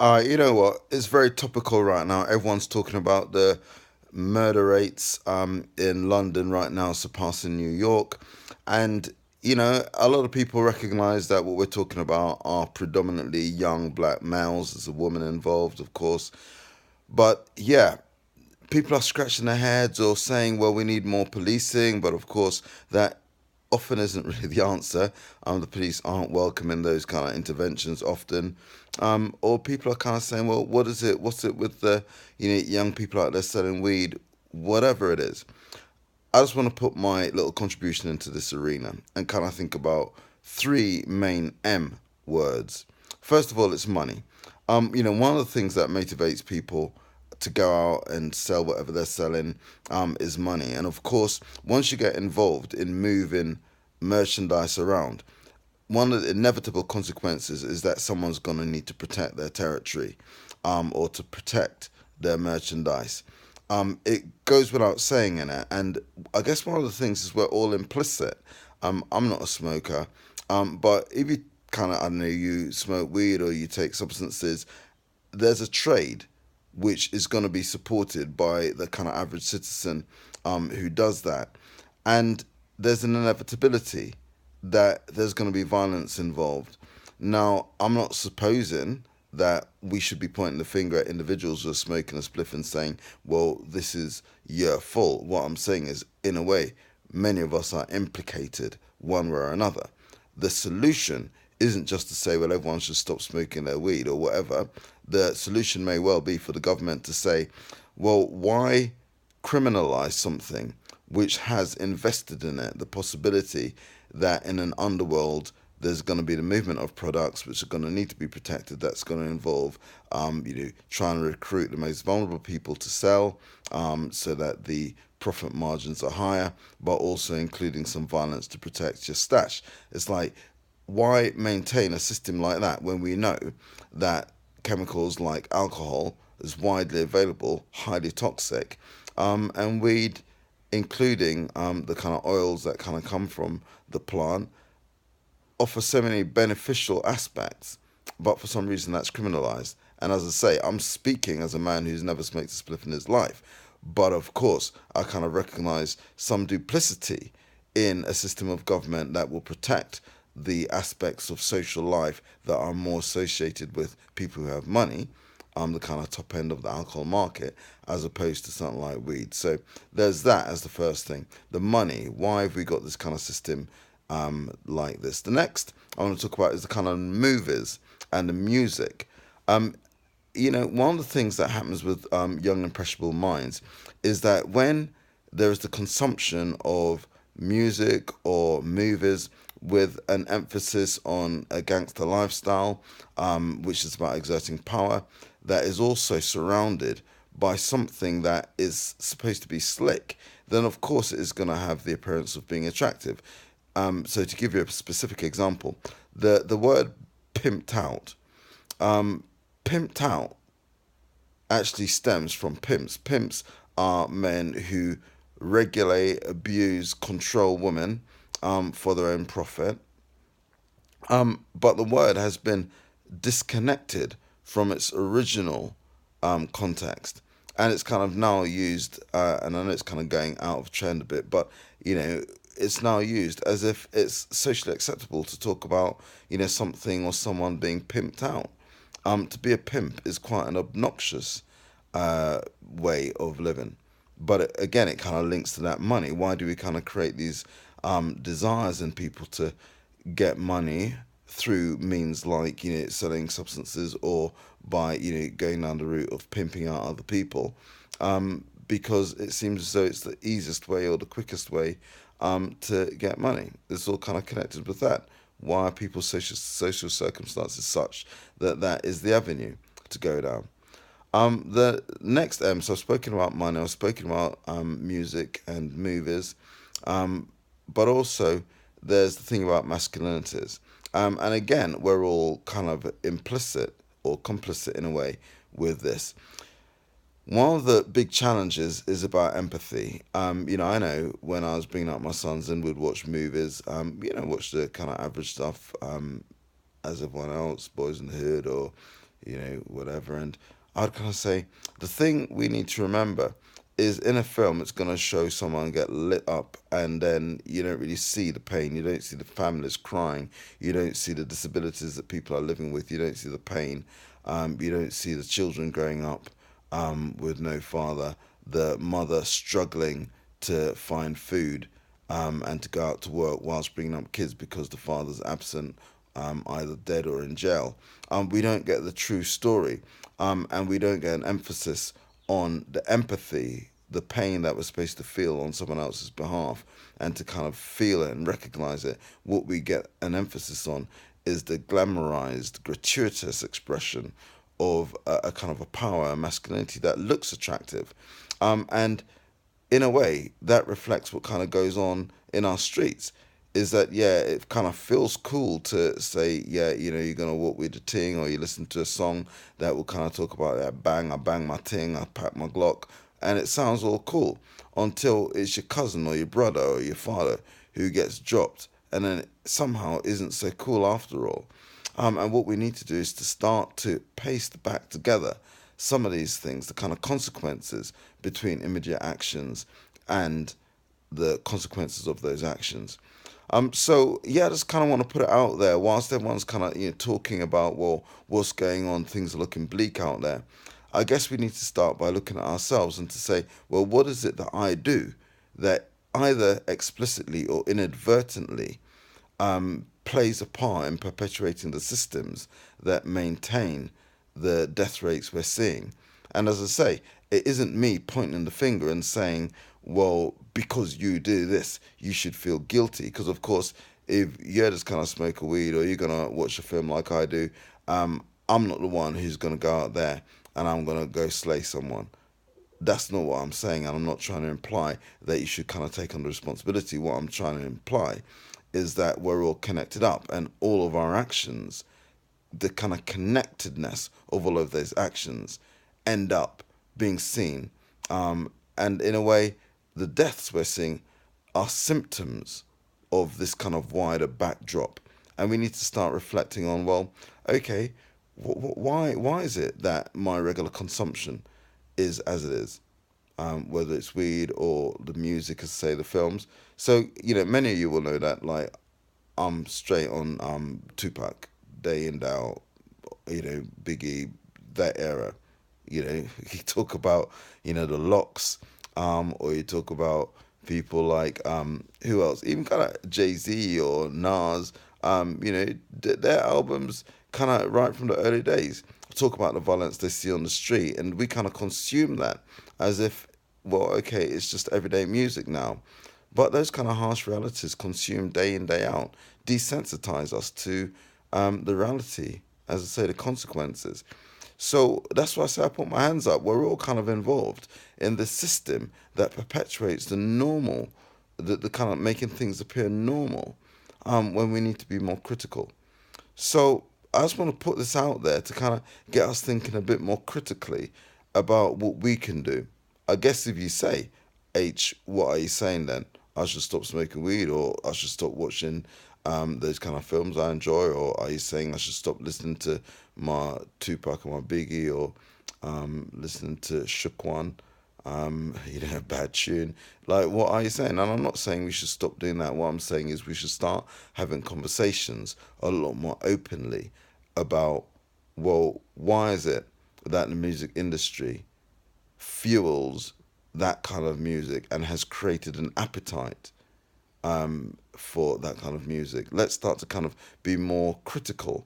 You know what? It's very topical right now. Everyone's talking about the murder rates in London right now surpassing New York. And, a lot of people recognize that what we're talking about are predominantly young black males. There's a woman involved, of course. But yeah, people are scratching their heads or saying, well, we need more policing. But of course, that often isn't really the answer. The police aren't welcoming those kind of interventions often. Or people are kind of saying, well, what is it? What's it with the young people out there selling weed? Whatever it is. I just want to put my little contribution into this arena and kind of think about three main M words. First of all, it's money. One of the things that motivates people to go out and sell whatever they're selling is money. And of course, once you get involved in moving merchandise around, one of the inevitable consequences is that someone's going to need to protect their territory or to protect their merchandise. It goes without saying in it. And I guess one of the things is we're all implicit. I'm not a smoker, but if you kind of, I don't know, you smoke weed or you take substances, there's a trade which is going to be supported by the kind of average citizen who does that. And there's an inevitability that there's going to be violence involved. Now, I'm not supposing that we should be pointing the finger at individuals who are smoking a spliff and saying, well, this is your fault. What I'm saying is, in a way, many of us are implicated one way or another. The solution isn't just to say, well, everyone should stop smoking their weed or whatever. The solution may well be for the government to say, well, why criminalize something which has invested in it the possibility that in an underworld there's going to be the movement of products which are going to need to be protected. That's going to involve, trying to recruit the most vulnerable people to sell, so that the profit margins are higher, but also including some violence to protect your stash. It's like, why maintain a system like that when we know that chemicals like alcohol is widely available, highly toxic, and weed, including the kind of oils that kind of come from the plant, offer so many beneficial aspects, but for some reason that's criminalized. And as I say, I'm speaking as a man who's never smoked a spliff in his life. But of course, I kind of recognize some duplicity in a system of government that will protect the aspects of social life that are more associated with people who have money, the kind of top end of the alcohol market, as opposed to something like weed. So there's that as the first thing. The money. Why have we got this kind of system like this? The next I want to talk about is the kind of movies and the music. Um, one of the things that happens with young impressionable minds is that when there is the consumption of music or movies with an emphasis on a gangster lifestyle, which is about exerting power, that is also surrounded by something that is supposed to be slick, then of course it is going to have the appearance of being attractive. So to give you a specific example, the word pimped out, um, pimped out actually stems from pimps. Pimps are men who regulate, abuse, control women for their own profit. But the word has been disconnected from its original context. And it's kind of now used, and I know it's kind of going out of trend a bit, but it's now used as if it's socially acceptable to talk about something or someone being pimped out. To be a pimp is quite an obnoxious way of living. But again, it kind of links to that money. Why do we kind of create these desires in people to get money through means like selling substances or by going down the route of pimping out other people? Because it seems as though it's the easiest way or the quickest way to get money. It's all kind of connected with that. Why are people's social circumstances such that that is the avenue to go down? The next M, so I've spoken about money, I've spoken about music and movies, but also there's the thing about masculinities. And again, we're all kind of implicit or complicit in a way with this. One of the big challenges is about empathy. I know when I was bringing up my sons and would watch movies, watch the kind of average stuff as everyone else, Boys in the Hood or whatever. And I'd kind of say the thing we need to remember is in a film, it's going to show someone get lit up, and then you don't really see the pain. You don't see the families crying. You don't see the disabilities that people are living with. You don't see the pain. You don't see the children growing up with no father, the mother struggling to find food and to go out to work whilst bringing up kids because the father's absent, either dead or in jail. We don't get the true story, and we don't get an emphasis on the empathy, the pain that we're supposed to feel on someone else's behalf, and to kind of feel it and recognize it. What we get an emphasis on is the glamorized, gratuitous expression of a kind of a power, a masculinity that looks attractive. And in a way, that reflects what kind of goes on in our streets. Is that, yeah, it kind of feels cool to say, yeah, you're gonna walk with the ting, or you listen to a song that will kind of talk about that bang, I bang my ting, I pack my Glock, and it sounds all cool until it's your cousin or your brother or your father who gets dropped, and then it somehow isn't so cool after all. And what we need to do is to start to paste back together some of these things, the kind of consequences between immediate actions and the consequences of those actions. So yeah, I just kind of want to put it out there. Whilst everyone's kind of talking about, well, what's going on, things are looking bleak out there. I guess we need to start by looking at ourselves and to say, well, what is it that I do that either explicitly or inadvertently plays a part in perpetuating the systems that maintain the death rates we're seeing. And as I say, it isn't me pointing the finger and saying, well, because you do this, you should feel guilty. Because, of course, if you're just kind of smoke a weed or you're going to watch a film like I do, I'm not the one who's going to go out there and I'm going to go slay someone. That's not what I'm saying, and I'm not trying to imply that you should kind of take on the responsibility. What I'm trying to imply is that we're all connected up, and all of our actions, the kind of connectedness of all of those actions, end up being seen. And in a way, the deaths we're seeing are symptoms of this kind of wider backdrop. And we need to start reflecting on, well, okay, why is it that my regular consumption is as it is? Whether it's weed or the music, as say the films. So many of you will know that like I'm straight on Tupac, day in day out, Biggie, that era. You talk about the Locks, or you talk about people like who else? Even kind of Jay-Z or Nas. Their albums kind of right from the early days talk about the violence they see on the street, and we kind of consume that as if, well, okay, it's just everyday music now. But those kind of harsh realities consumed day in, day out desensitize us to the reality, as I say, the consequences. So that's why I say I put my hands up. We're all kind of involved in the system that perpetuates the normal, the kind of making things appear normal when we need to be more critical. So I just want to put this out there to kind of get us thinking a bit more critically about what we can do. I guess if you say, H, what are you saying then? I should stop smoking weed, or I should stop watching those kind of films I enjoy, or are you saying I should stop listening to my Tupac and my Biggie, or listening to Shook One, bad tune? Like, what are you saying? And I'm not saying we should stop doing that. What I'm saying is we should start having conversations a lot more openly about, well, why is it that the music industry fuels that kind of music and has created an appetite for that kind of music? Let's start to kind of be more critical.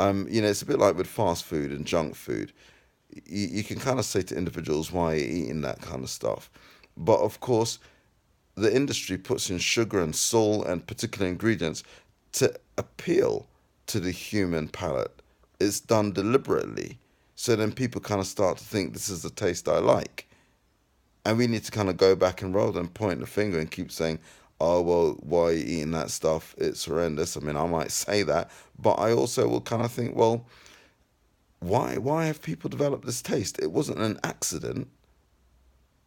It's a bit like with fast food and junk food. You can kind of say to individuals, why are you eating that kind of stuff? But of course, the industry puts in sugar and salt and particular ingredients to appeal to the human palate. It's done deliberately. So then people kind of start to think this is the taste I like. And we need to kind of go back and rather than point the finger and keep saying, oh, well, why are you eating that stuff? It's horrendous. I mean, I might say that, but I also will kind of think, well, why have people developed this taste? It wasn't an accident.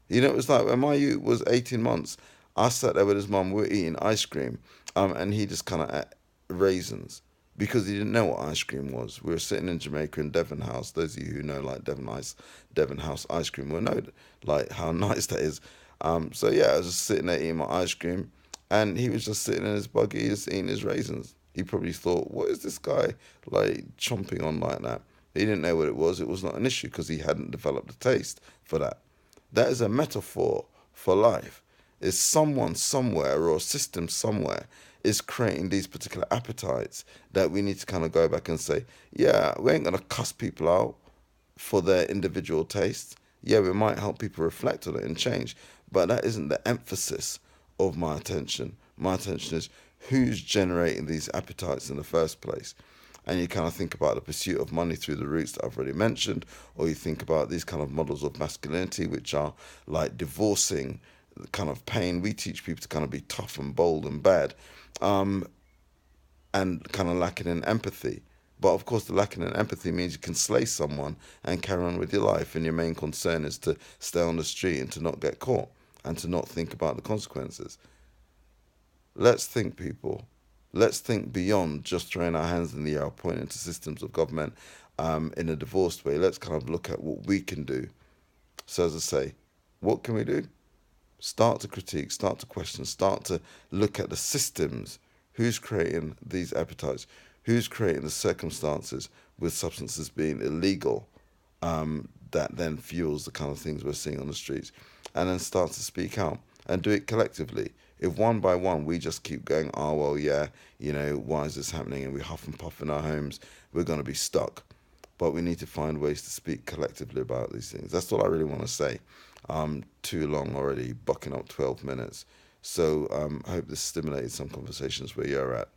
It was like when my youth was 18 months, I sat there with his mum, we were eating ice cream, and he just kind of ate raisins. because he didn't know what ice cream was. We were sitting in Jamaica in Devon House. Those of you who know like Devon House ice cream will know like how nice that is. So yeah, I was just sitting there eating my ice cream, and he was just sitting in his buggy, just eating his raisins. He probably thought, "What is this guy like chomping on like that?" He didn't know what it was. It was not an issue because he hadn't developed a taste for that. That is a metaphor for life. Is someone somewhere or a system somewhere is creating these particular appetites that we need to kind of go back and say, yeah, we ain't gonna cuss people out for their individual tastes. Yeah, we might help people reflect on it and change, but that isn't the emphasis of my attention. My attention is who's generating these appetites in the first place. And you kind of think about the pursuit of money through the routes that I've already mentioned, or you think about these kind of models of masculinity, which are like divorcing the kind of pain. We teach people to kind of be tough and bold and bad, um, and kind of lacking in empathy. But of course, the lacking in empathy means you can slay someone and carry on with your life, and your main concern is to stay on the street and to not get caught and to not think about the consequences. Let's think, people. Let's think beyond just throwing our hands in the air, pointing to systems of government in a divorced way. Let's kind of look at what we can do. So, as I say, what can we do? Start to critique, start to question, start to look at the systems. Who's creating these appetites? Who's creating the circumstances with substances being illegal, that then fuels the kind of things we're seeing on the streets? And then start to speak out and do it collectively. If one by one we just keep going, oh, well, yeah, why is this happening? And we huff and puff in our homes, we're going to be stuck. But we need to find ways to speak collectively about these things. That's all I really want to say. Too long already, bucking up 12 minutes. So I hope this stimulated some conversations where you're at.